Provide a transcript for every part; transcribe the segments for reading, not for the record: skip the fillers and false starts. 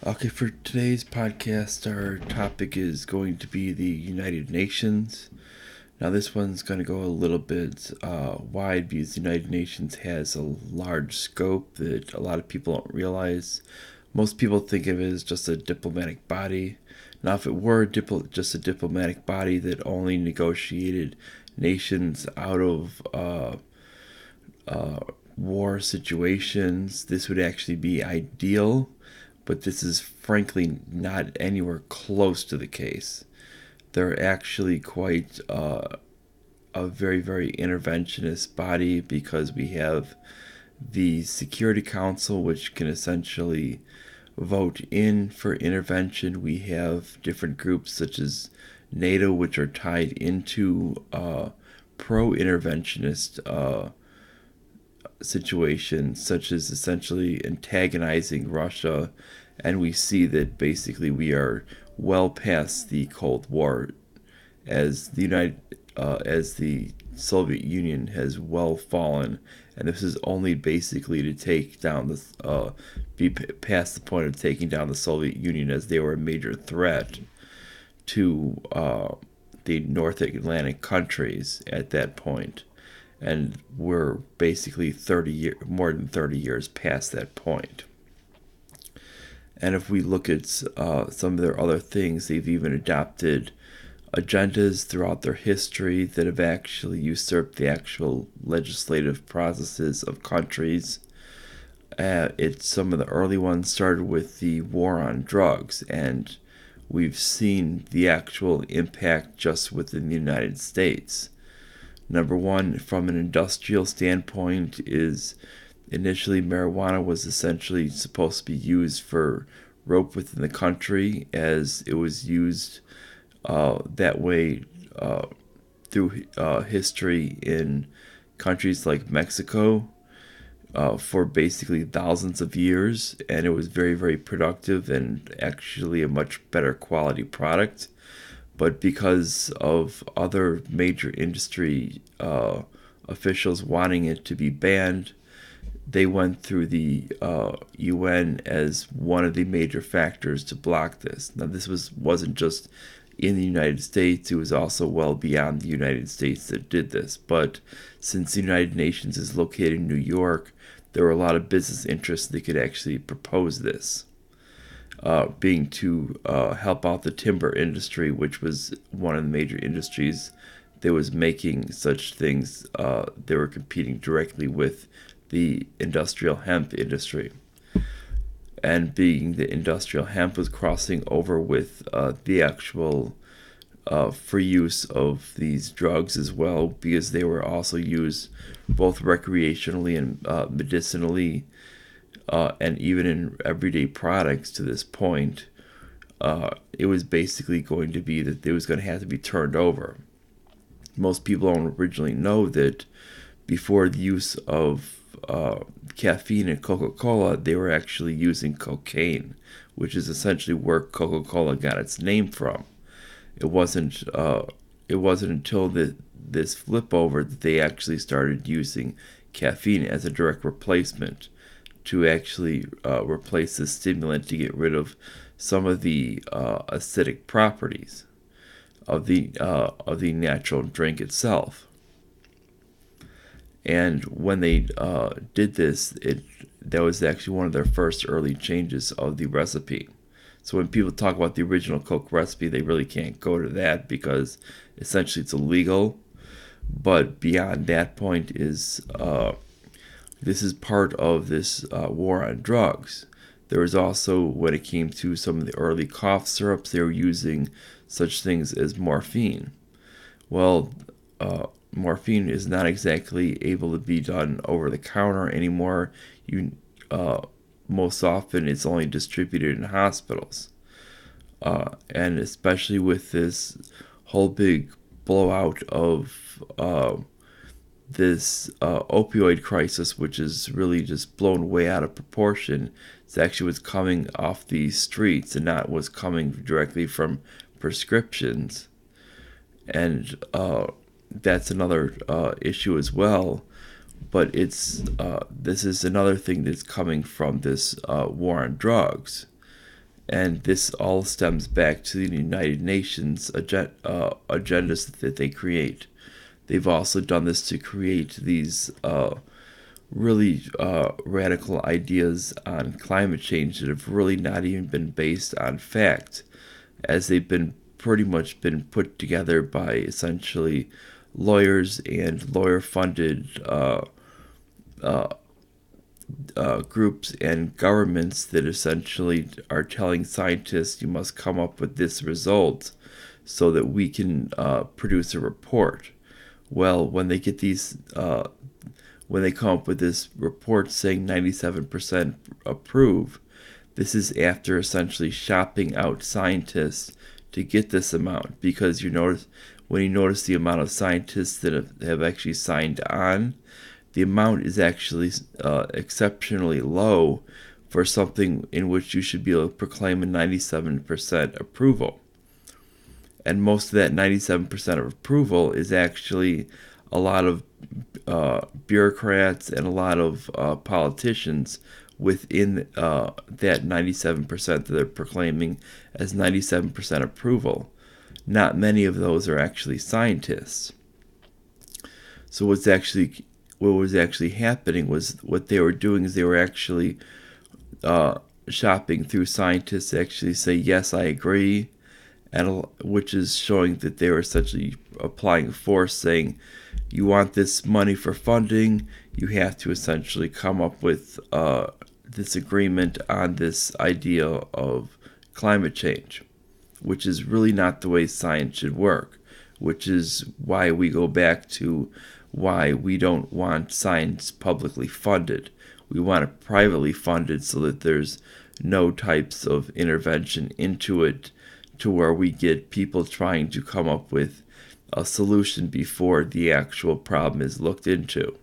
Okay, for today's podcast, our topic is going to be the United Nations. Now, this one's going to go a little bit wide because the United Nations has a large scope that a lot of people don't realize. Most people think of it as just a diplomatic body. Now, if it were just a diplomatic body that only negotiated nations out of war situations, this would actually be ideal, but this is frankly not anywhere close to the case. They're actually quite a very, very interventionist body because we have the Security Council, which can essentially vote in for intervention. We have different groups such as NATO, which are tied into pro interventionist situations, such as essentially antagonizing Russia. And we see that basically we are well past the Cold War, as the Soviet Union has well fallen, and this is only basically to take down be past the point of taking down the Soviet Union, as they were a major threat to the North Atlantic countries at that point, and we're basically more than 30 years past that point. And if we look at some of their other things, they've even adopted agendas throughout their history that have actually usurped the actual legislative processes of countries. Some of the early ones started with the war on drugs, and we've seen the actual impact just within the United States. Number one, from an industrial standpoint, is initially marijuana was essentially supposed to be used for rope within the country, as it was used that way through history in countries like Mexico for basically thousands of years, and it was very, very productive and actually a much better quality product. But because of other major industry officials wanting it to be banned, they went through the UN as one of the major factors to block this. Now, wasn't just in the United States, it was also well beyond the United States that did this. But since the United Nations is located in New York, there were a lot of business interests that could actually propose this, being to help out the timber industry, which was one of the major industries that was making such things. They were competing directly with the industrial hemp industry. And being the industrial hemp was crossing over with the actual free use of these drugs as well, because they were also used both recreationally and medicinally, and even in everyday products to this point. It was basically going to be that it was going to have to be turned over. Most people don't originally know that before the use of caffeine in Coca-Cola, they were actually using cocaine, which is essentially where Coca-Cola got its name from. It wasn't until this flip over that they actually started using caffeine as a direct replacement to actually replace the stimulant to get rid of some of the acidic properties of the natural drink itself. And when they did this, that was actually one of their first early changes of the recipe. So when people talk about the original Coke recipe, they really can't go to that because essentially it's illegal. But beyond that point is this is part of this war on drugs. There was also, when it came to some of the early cough syrups, they were using such things as morphine. Well, morphine is not exactly able to be done over the counter anymore. Most often it's only distributed in hospitals, and especially with this whole big blowout of this opioid crisis, which is really just blown way out of proportion. It's actually what's coming off the streets and not what's coming directly from prescriptions, and that's another issue as well. But this is another thing that's coming from this war on drugs, And this all stems back to the United Nations agendas that they create. They've also done this to create these really radical ideas on climate change that have really not even been based on fact, as they've been pretty much been put together by essentially lawyers and lawyer-funded groups and governments that essentially are telling scientists you must come up with this result so that we can produce a report. Well, when they get these, when they come up with this report saying 97% approve, this is after essentially shopping out scientists to get this amount, because when you notice the amount of scientists that have actually signed on, the amount is actually exceptionally low for something in which you should be able to proclaim a 97% approval. And most of that 97% of approval is actually a lot of bureaucrats and a lot of politicians within that 97% that they're proclaiming as 97% approval. Not many of those are actually scientists. So what was actually happening was, what they were doing is they were actually shopping through scientists to actually say, yes, I agree, and which is showing that they were essentially applying force, saying, you want this money for funding, you have to essentially come up with this agreement on this idea of climate change, which is really not the way science should work, which is why we go back to why we don't want science publicly funded. We want it privately funded so that there's no types of intervention into it, to where we get people trying to come up with a solution before the actual problem is looked into.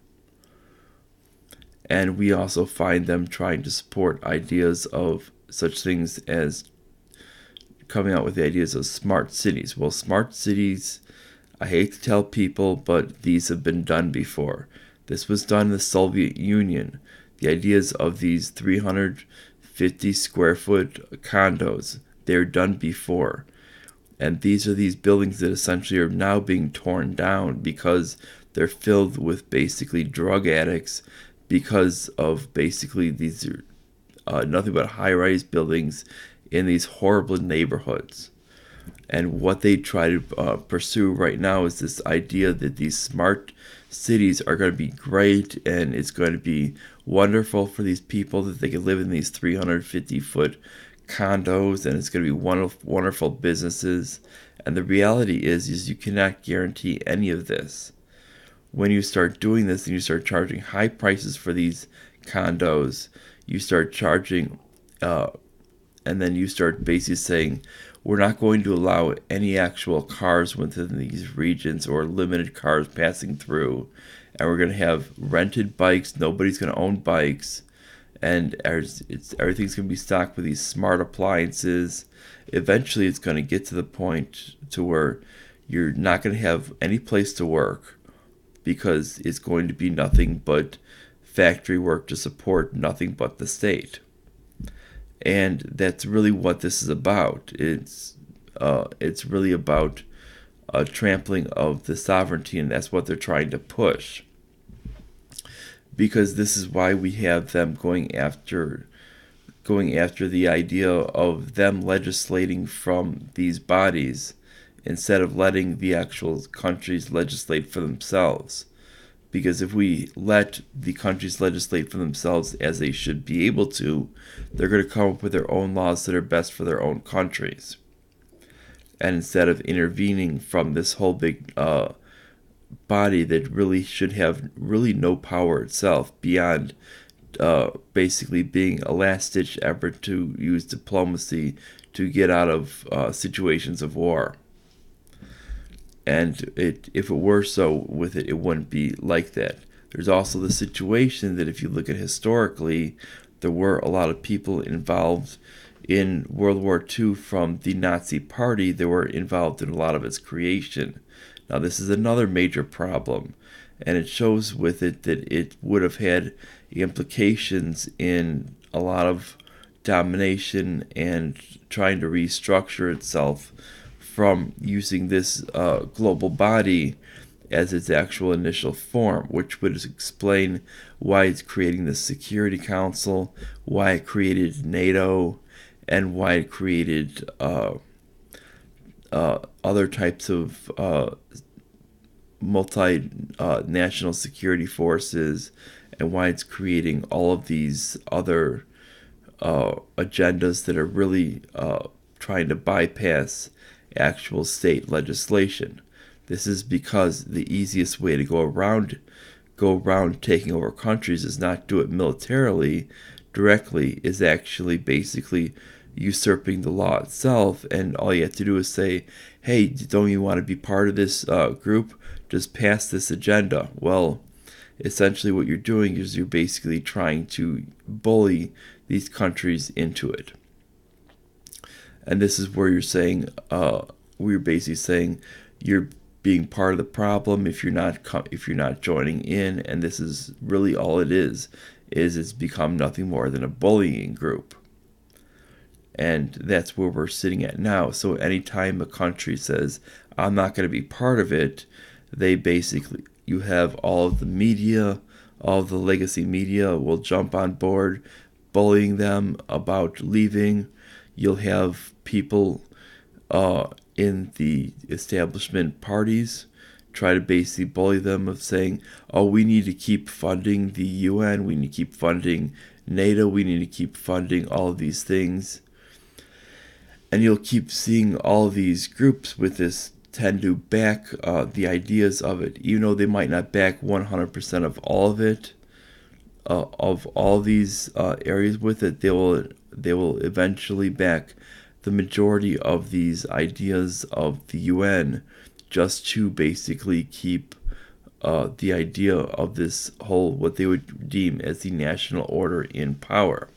And we also find them trying to support ideas of such things as coming out with the ideas of smart cities. Well, smart cities, I hate to tell people, but these have been done before. This was done in the Soviet Union. The ideas of these 350 square foot condos, they're done before. And these are these buildings that essentially are now being torn down because they're filled with basically drug addicts, because of basically these are nothing but high-rise buildings in these horrible neighborhoods. And what they try to pursue right now is this idea that these smart cities are going to be great, and it's going to be wonderful for these people that they can live in these 350-foot condos, and it's going to be wonderful businesses. And the reality is you cannot guarantee any of this. When you start doing this and you start charging high prices for these condos, you start charging, and then you start basically saying, we're not going to allow any actual cars within these regions, or limited cars passing through, and we're going to have rented bikes. Nobody's going to own bikes, and everything's going to be stocked with these smart appliances. Eventually, it's going to get to the point to where you're not going to have any place to work, because it's going to be nothing but factory work to support nothing but the state. And that's really what this is about. It's really about a trampling of the sovereignty, and that's what they're trying to push. Because this is why we have them going after the idea of them legislating from these bodies, instead of letting the actual countries legislate for themselves. Because if we let the countries legislate for themselves, as they should be able to, they're going to come up with their own laws that are best for their own countries. And instead of intervening from this whole big body that really should have really no power itself, beyond basically being a last-ditch effort to use diplomacy to get out of situations of war. And if it were so with it, it wouldn't be like that. There's also the situation that if you look at historically, there were a lot of people involved in World War II from the Nazi Party that were involved in a lot of its creation. Now, this is another major problem, and it shows with it that it would have had implications in a lot of domination and trying to restructure itself from using this global body as its actual initial form, which would explain why it's creating the Security Council, why it created NATO, and why it created other types of multinational security forces, and why it's creating all of these other agendas that are really trying to bypass actual state legislation. This is because the easiest way to go around taking over countries is not do it militarily directly, is actually basically usurping the law itself, and all you have to do is say, hey, don't you want to be part of this group? Just pass this agenda. Well, essentially what you're doing is you're basically trying to bully these countries into it. And this is where you're saying, we're basically saying you're being part of the problem if you're not joining in, and this is really all it is it's become nothing more than a bullying group. And that's where we're sitting at now. So anytime a country says, I'm not going to be part of it, they basically, you have all of the media, all of the legacy media will jump on board, bullying them about leaving. You'll have people in the establishment parties try to basically bully them of saying, oh, we need to keep funding the UN, we need to keep funding NATO, we need to keep funding all of these things. And you'll keep seeing all of these groups with this tend to back the ideas of it, even though they might not back 100% of all of it, of all these areas with it. They will eventually back the majority of these ideas of the UN, just to basically keep the idea of this whole, what they would deem as the national order, in power.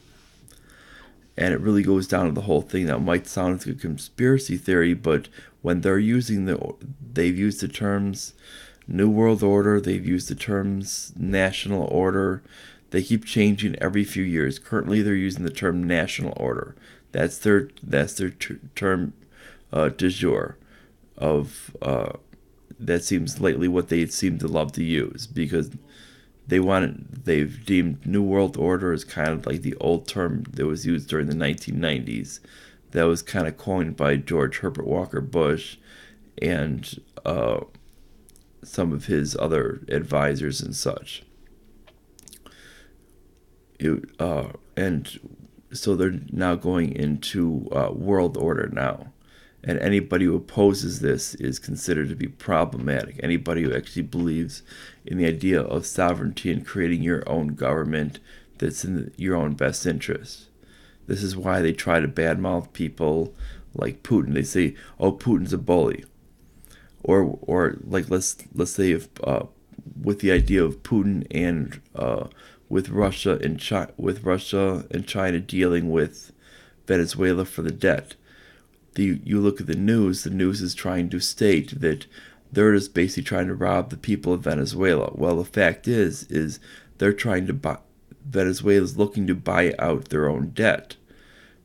And it really goes down to the whole thing that might sound like a conspiracy theory, but when they're using they've used the terms New World Order, they've used the terms national order. They keep changing every few years. Currently, they're using the term national order. That's their term du jour of that seems lately what they seem to love to use, because they've deemed New World Order as kind of like the old term that was used during the 1990s. That was kind of coined by George Herbert Walker Bush and some of his other advisors and such. And so they're now going into world order now. And anybody who opposes this is considered to be problematic. Anybody who actually believes in the idea of sovereignty and creating your own government that's in your own best interest. This is why they try to badmouth people like Putin. They say, "Oh, Putin's a bully," or like let's say if with the idea of Putin and with Russia and China dealing with Venezuela for the debt. You look at the news is trying to state that they're just basically trying to rob the people of Venezuela. Well, the fact is they're trying to buy, Venezuela's looking to buy out their own debt.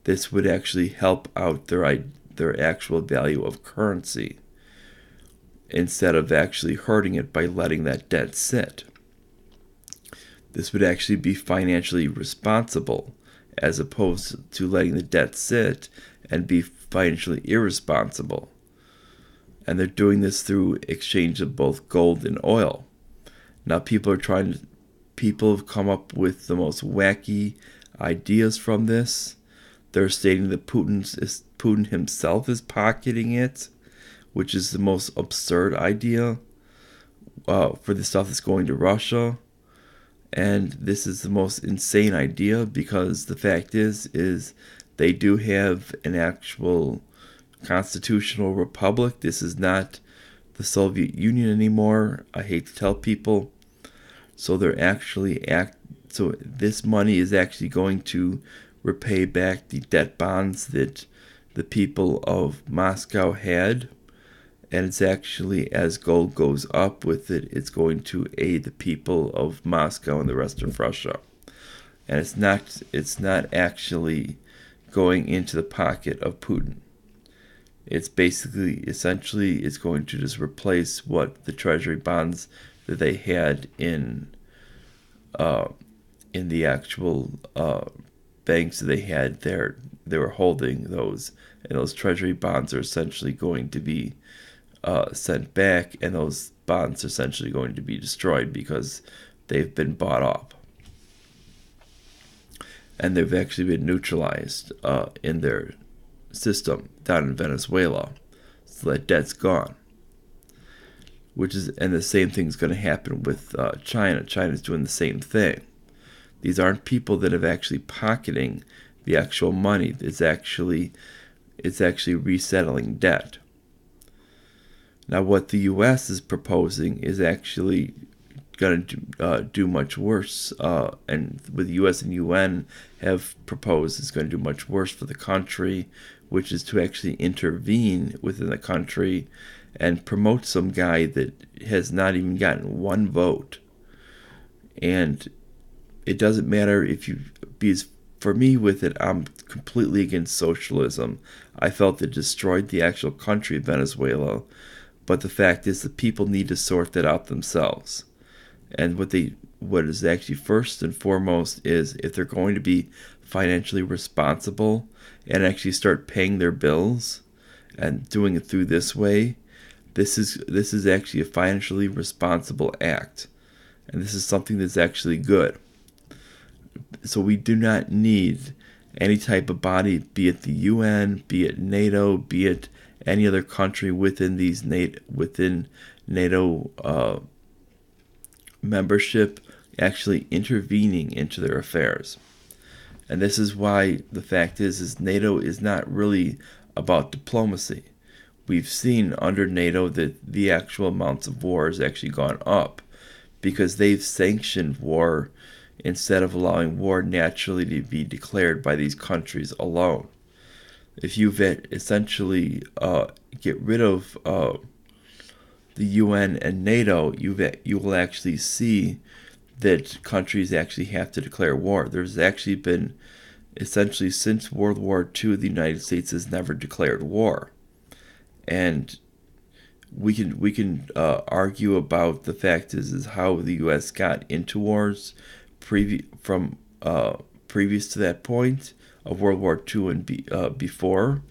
This would actually help out their actual value of currency, instead of actually hurting it by letting that debt sit. This would actually be financially responsible, as opposed to letting the debt sit and be financially irresponsible. And they're doing this through exchange of both gold and oil. Now people have come up with the most wacky ideas from this. They're stating that Putin himself is pocketing it, which is the most absurd idea for the stuff that's going to Russia. And this is the most insane idea, because the fact is they do have an actual constitutional republic. This is not the Soviet Union anymore. I hate to tell people. So so this money is actually going to repay back the debt bonds that the people of Moscow had. And it's actually, as gold goes up with it, it's going to aid the people of Moscow and the rest of Russia. And it's not actually going into the pocket of Putin. It's essentially, it's going to just replace what the treasury bonds that they had in the actual banks that they had there. They were holding those, and those treasury bonds are essentially going to be sent back, and those bonds are essentially going to be destroyed because they've been bought off. And they've actually been neutralized in their system down in Venezuela. So that debt's gone. And the same thing's going to happen with China. China's doing the same thing. These aren't people that have actually pocketing the actual money. It's actually resettling debt. Now, what the U.S. is proposing is actually going to do much worse, and with the U.S. and UN have proposed is going to do much worse for the country, which is to actually intervene within the country and promote some guy that has not even gotten one vote. And it doesn't matter if you, because for me with it, I'm completely against socialism. I felt it destroyed the actual country of Venezuela, but the fact is the people need to sort that out themselves. And what is actually first and foremost is if they're going to be financially responsible and actually start paying their bills and doing it through this way, this is actually a financially responsible act. And this is something that's actually good. So we do not need any type of body, be it the UN, be it NATO, be it any other country within NATO membership, actually intervening into their affairs. And this is why the fact is NATO is not really about diplomacy. We've seen under NATO that the actual amounts of war has actually gone up because they've sanctioned war instead of allowing war naturally to be declared by these countries alone. If you essentially get rid of the UN and NATO, you will actually see that countries actually have to declare war. There's actually been, essentially since World War II, the United States has never declared war. And we can argue about the fact is how the U.S. got into wars previous to that point of World War II and before.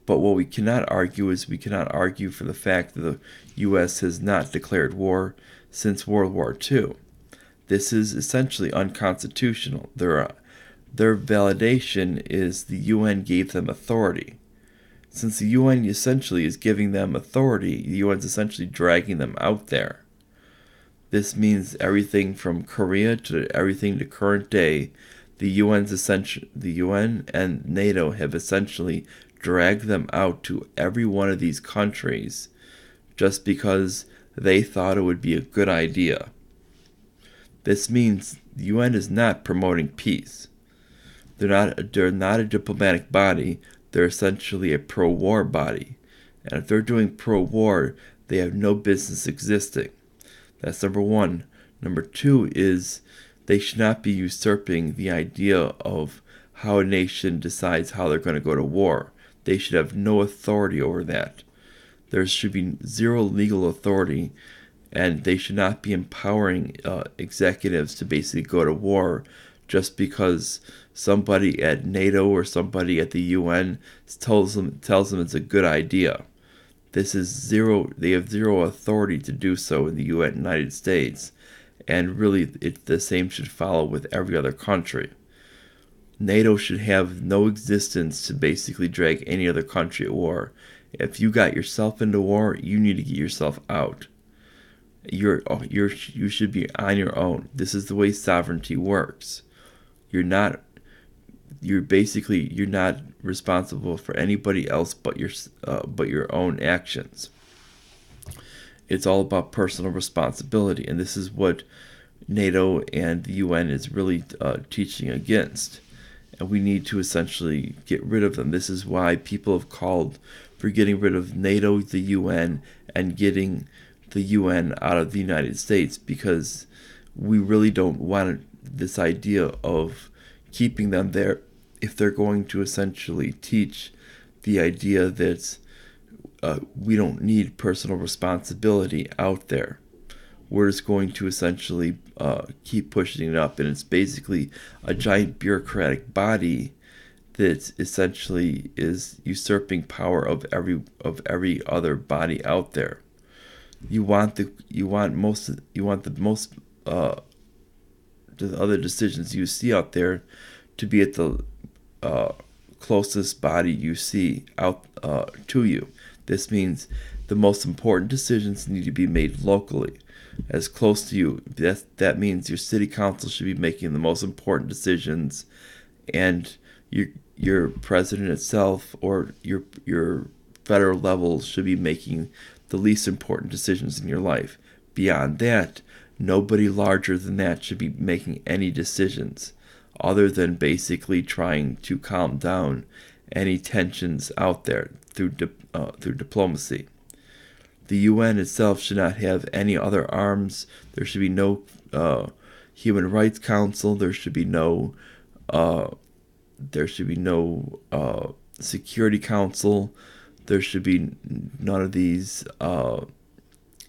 But what we cannot argue is we cannot argue for the fact that the U.S. has not declared war since World War II. This is essentially unconstitutional. Their validation is the UN gave them authority. Since the UN essentially is giving them authority, the UN is essentially dragging them out there. This means everything from Korea to everything to current day, the UN and NATO have essentially dragged them out to every one of these countries just because they thought it would be a good idea. This means the UN is not promoting peace. They're not a diplomatic body. They're essentially a pro-war body. And if they're doing pro-war, they have no business existing. That's number one. Number two is they should not be usurping the idea of how a nation decides how they're going to go to war. They should have no authority over that. There should be zero legal authority, and they should not be empowering executives to basically go to war just because somebody at NATO or somebody at the UN tells them it's a good idea. This is zero. They have zero authority to do so in the United States, and really, the same should follow with every other country. NATO should have no existence to basically drag any other country at war. If you got yourself into war, you need to get yourself out. You should be on your own. This is the way sovereignty works. You're not responsible for anybody else but your own actions. It's all about personal responsibility, and this is what NATO and the UN is really teaching against. And we need to essentially get rid of them. This is why people have called for getting rid of NATO, the UN, and getting the UN out of the United States, because we really don't want this idea of keeping them there if they're going to essentially teach the idea that we don't need personal responsibility out there. We're just going to essentially keep pushing it up, and it's basically a giant bureaucratic body that essentially is usurping power of every other body out there. You want the most the other decisions you see out there to be at the closest body you see out to you. This means the most important decisions need to be made locally, as close to you. That means your city council should be making the most important decisions, and your president itself or your federal level should be making the least important decisions in your life. Beyond that, nobody larger than that should be making any decisions other than basically trying to calm down any tensions out there through diplomacy. The UN itself should not have any other arms. There should be no Human Rights Council. There should be no Security Council. There should be none of these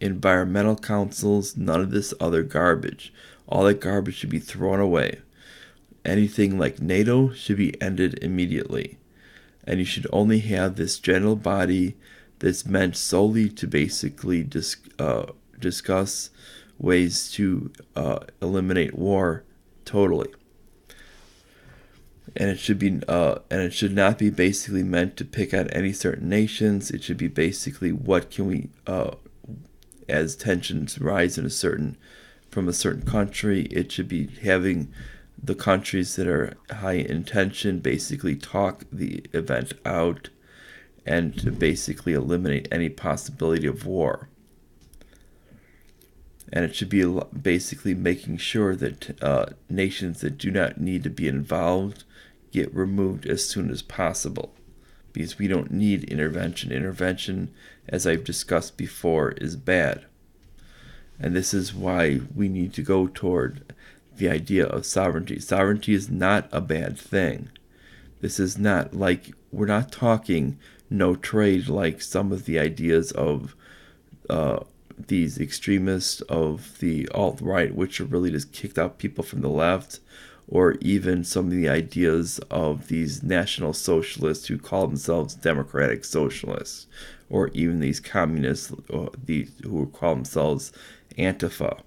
environmental councils, none of this other garbage. All that garbage should be thrown away. Anything like NATO should be ended immediately. And you should only have this general body that's meant solely to basically discuss ways to eliminate war totally. And it should not be basically meant to pick on any certain nations. It should be basically what can we, as tensions rise from a certain country, it should be having the countries that are high in tension basically talk the event out and to basically eliminate any possibility of war. And it should be basically making sure that nations that do not need to be involved get removed as soon as possible, because we don't need intervention. Intervention, as I've discussed before, is bad. And this is why we need to go toward the idea of sovereignty. Sovereignty is not a bad thing. This is not like, we're not talking no trade like some of the ideas of these extremists of the alt-right, which are really just kicked out people from the left, or even some of the ideas of these national socialists who call themselves democratic socialists, or even these communists who call themselves Antifa.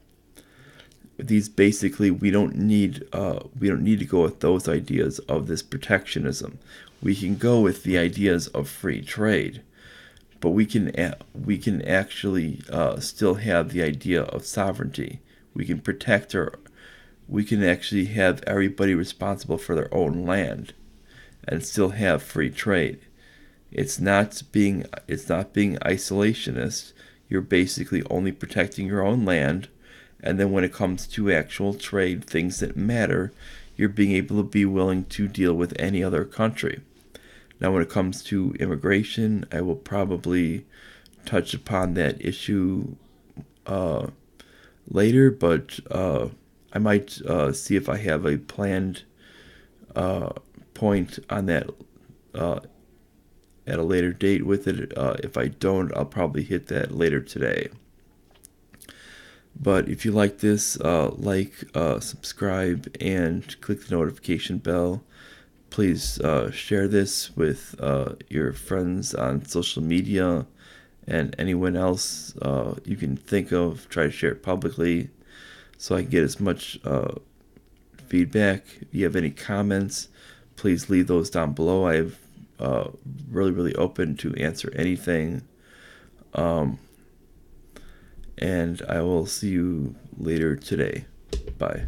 These basically, we don't need to go with those ideas of this protectionism. We can go with the ideas of free trade, but we can actually still have the idea of sovereignty. We can protect we can actually have everybody responsible for their own land and still have free trade. It's not being isolationist. You're basically only protecting your own land, and then when it comes to actual trade, things that matter, you're being able to be willing to deal with any other country. Now, when it comes to immigration, I will probably touch upon that issue later, but I might see if I have a planned point on that at a later date with it. If I don't, I'll probably hit that later today. But if you like this, subscribe, and click the notification bell. Please share this with your friends on social media and anyone else you can think of. Try to share it publicly so I can get as much feedback. If you have any comments, please leave those down below. I'm really open to answer anything. And I will see you later today. Bye.